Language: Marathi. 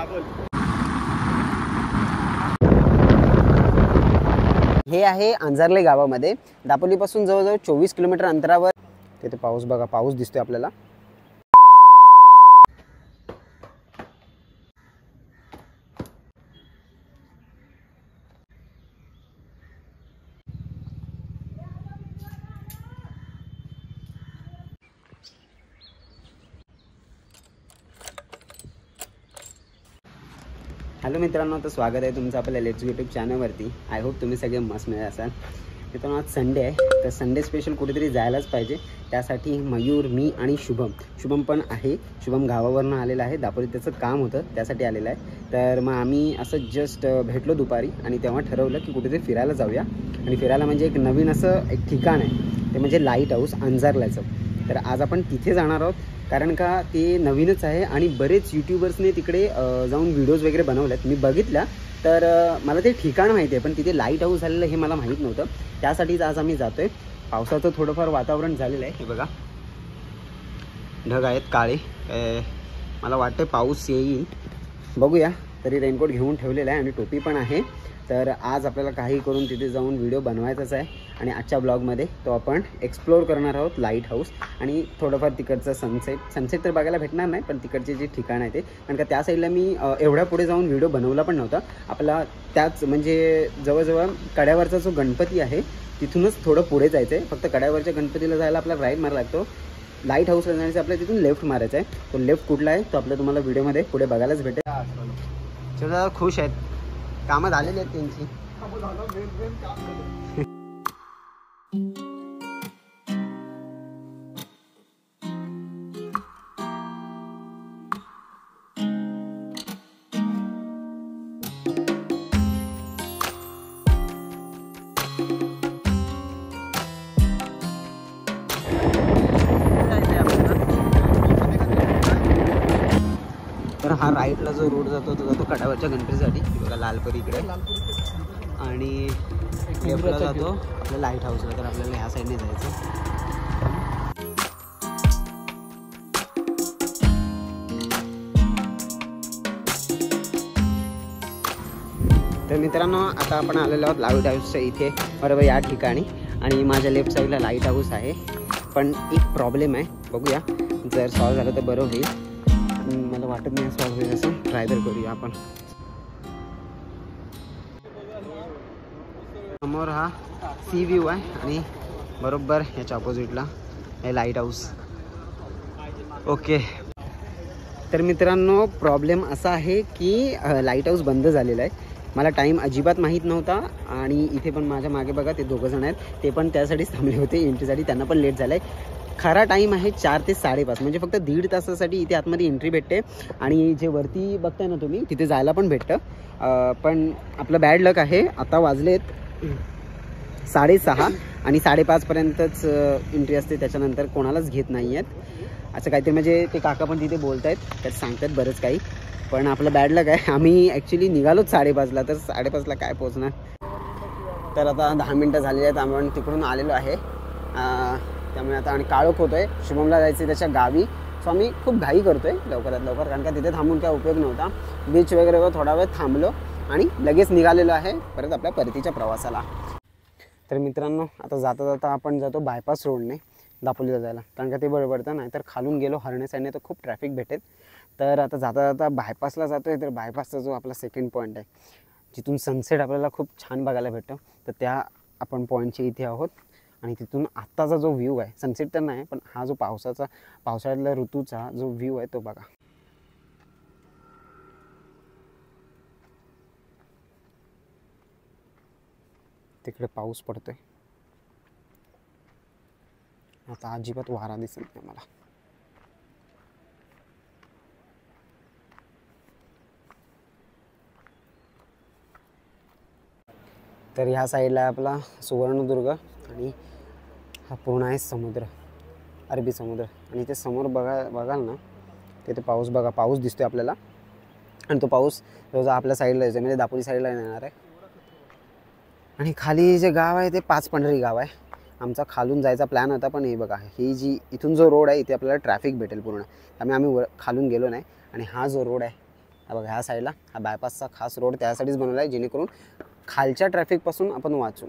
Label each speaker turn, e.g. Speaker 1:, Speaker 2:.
Speaker 1: हे आहे अंजारले गावामध्ये, दापोलीपासून जवळजवळ 24 किलोमीटर अंतरावर. तिथे पाऊस बघा, पाऊस दिसतोय आपल्याला. हॅलो मित्रांनो, तर स्वागत आहे तुमचं आपल्या लेट्स यूट्यूब चॅनलवरती. आय होप तुम्ही सगळे मस्त मिळत असाल. मित्रांनो, आज संडे आहे, तर संडे स्पेशल कुठेतरी जायलाच पाहिजे. त्यासाठी मयूर, मी आणि शुभम पण आहे. शुभम गावावरून आलेला आहे, दापोलीत त्याचं काम होतं त्यासाठी आलेलं आहे. तर मग आम्ही असं जस्ट भेटलो दुपारी आणि तेव्हा ठरवलं की कुठेतरी फिरायला जाऊया. आणि फिरायला म्हणजे एक नवीन असं एक ठिकाण आहे, ते म्हणजे लाईट हाऊस अंजारल्याचं. तर आज आपण तिथे जाणार आहोत, कारण का ते नवीनच आहे आणि बरेच यूट्यूबर्सने तिकडे जाऊन व्हिडिओज वगैरे बनवल्यात. मी बघितल्या, तर मला ते ठिकाण माहिती आहे, पण तिथे लाईट हाऊस झालेलं हे मला माहीत नव्हतं. त्यासाठीच आज आम्ही जातो आहे. पावसाचं थोडंफार वातावरण झालेलं आहे. हे बघा, ढग आहेत काळे. मला वाटतं पाऊस येईल, बघूया. तरी रेनकोट घेऊन ठेवलेला आहे आणि टोपी पण आहे. तर आज आपल्याला काही करून तिथे जाऊन व्हिडिओ बनवायचाच आहे. आणि आजच्या ब्लॉगमध्ये तो आपण एक्सप्लोअर करणार आहोत लाईट हाऊस. आणि थोडंफार तिकडचं सनसेट तर बघायला भेटणार नाही, पण तिकडचे जे ठिकाण आहे ते, कारण का त्या साईडला मी एवढ्या पुढे जाऊन व्हिडिओ बनवला पण नव्हता. आपला त्याच म्हणजे जवळजवळ कड्यावरचा जो गणपती आहे तिथूनच थोडं पुढे जायचं आहे. फक्त कड्यावरच्या गणपतीला जायला आपला राईट मारायला लागतो. लाईट हाऊसला जाण्याचं आपल्याला तिथून लेफ्ट मारायचं आहे. तो लेफ्ट कुठला आहे तो आपल्याला तुम्हाला व्हिडिओमध्ये पुढे बघायलाच भेटेल. चला, खुश आहेत, कामं झालेली आहेत त्यांची. तर हा राईटला जो रोड जातो तो जातो कड्यावरच्या गणपतीसाठी. बघा लालपरी इकडे, आणि लेफ्टला जातो आपल्या लाईट हाऊसला. तर आपल्याला ह्या साईडने जायचं. तर मित्रांनो, आता आपण आलेलो आहोत लाईट हाऊसच्या इथे, बरोबर या ठिकाणी. आणि माझ्या लेफ्ट साईडला लाईट हाऊस आहे, पण एक प्रॉब्लेम आहे. बघूया, जर सॉल्व्ह झालं तर बरं होईल. मला वाटत नाही सॉल्व्ह होईल असं. ट्राय तर करूया आपण. समोर हा सी व्ह्यू आहे आणि बरोबर ह्याच्या ऑपोजिटला हे लाईट हाऊस. ओके, तर मित्रांनो, प्रॉब्लेम असा आहे की लाईट हाऊस बंद झालेला आहे. मला टाईम अजिबात माहीत नव्हता. आणि इथे पण माझ्या मागे बघा, ते दोघंजण आहेत, ते पण त्यासाठीच थांबले होते एंट्रीसाठी. त्यांना पण लेट झालं आहे. खरा टाईम आहे 4 ते 5:30, म्हणजे फक्त 1.5 तासासाठी इथे आतमध्ये एंट्री भेटते. आणि जे वरती बघताय ना तुम्ही, तिथे जायला पण भेटतं. पण आपलं बॅड लक आहे, आता वाजलेत 6:30 आणि 5:30पर्यंतच एंट्री असते. त्याच्यानंतर कोणालाच घेत नाही आहेत असं काहीतरी. म्हणजे ते काका पण तिथे बोलत आहेत, त्यात सांगतात बरंच काही. पण आपलं बॅड लक आहे, आम्ही ॲक्च्युली निघालोच 5:30ला, तर 5:30ला काय पोहोचणार. तर आता 10 मिनटं झालेली आहेत, आम्ही तिकडून आलेलो आहे. त्यामुळे आता आणि काळोख होतोय. शुभमला जायचं त्याच्या गावी, सो आम्ही खूप घाई करतोय लवकरात लवकर, कारण का तिथे थांबून काय उपयोग नव्हता. बीच वगैरेवर थोडा वेळ थांबलो आणि लगेच निघालेलो आहे परत आपल्या परतीच्या प्रवासाला. तर मित्रांनो, आता जाता जाता आपण जातो बायपास रोडने दापोलीला जायला, कारण का ते बरं पडतं. नाही तर खालून गेलो हरणे साईडने तर खूप ट्रॅफिक भेटेल. तर आता जाता जाता बायपासला जातो आहे. तर बायपासचा जो आपला सेकंड पॉईंट आहे, जिथून सनसेट आपल्याला खूप छान बघायला भेटतं, तर त्या आपण पॉईंटच्या इथे आहोत. आणि तिथून आत्ताचा जो व्ह्यू आहे, सनसेट तर नाही, पण हा जो पावसाळ्यातल्या ऋतूचा जो व्ह्यू आहे तो बघा. तिकडे पाऊस पडतोय. आता अजिबात वारा दिसत नाही मला. तर ह्या साईडला आपला सुवर्णदुर्ग आणि हा पूर्ण आहे समुद्र, अरबी समुद्र. आणि ते समोर बघाल ना, तिथे पाऊस बघा, पाऊस दिसतोय आपल्याला. आणि तो पाऊस जवळजवळ आपल्या साईडला यायचा, म्हणजे दापोली साईडला येणार आहे. आणि खाली जे गाव आहे ते 5पंढरी गाव आहे. आमचा खालून जायचा प्लॅन होता, पण हे बघा, ही जी इथून जो रोड आहे इथे आपल्याला ट्रॅफिक भेटेल पूर्ण, त्यामुळे आम्ही खालून गेलो नाही. आणि हा जो रोड आहे हा बघा ह्या साईडला हा बायपासचा खास रोड त्यासाठीच बनवला आहे जेणेकरून खालच्या ट्रॅफिकपासून आपण वाचू.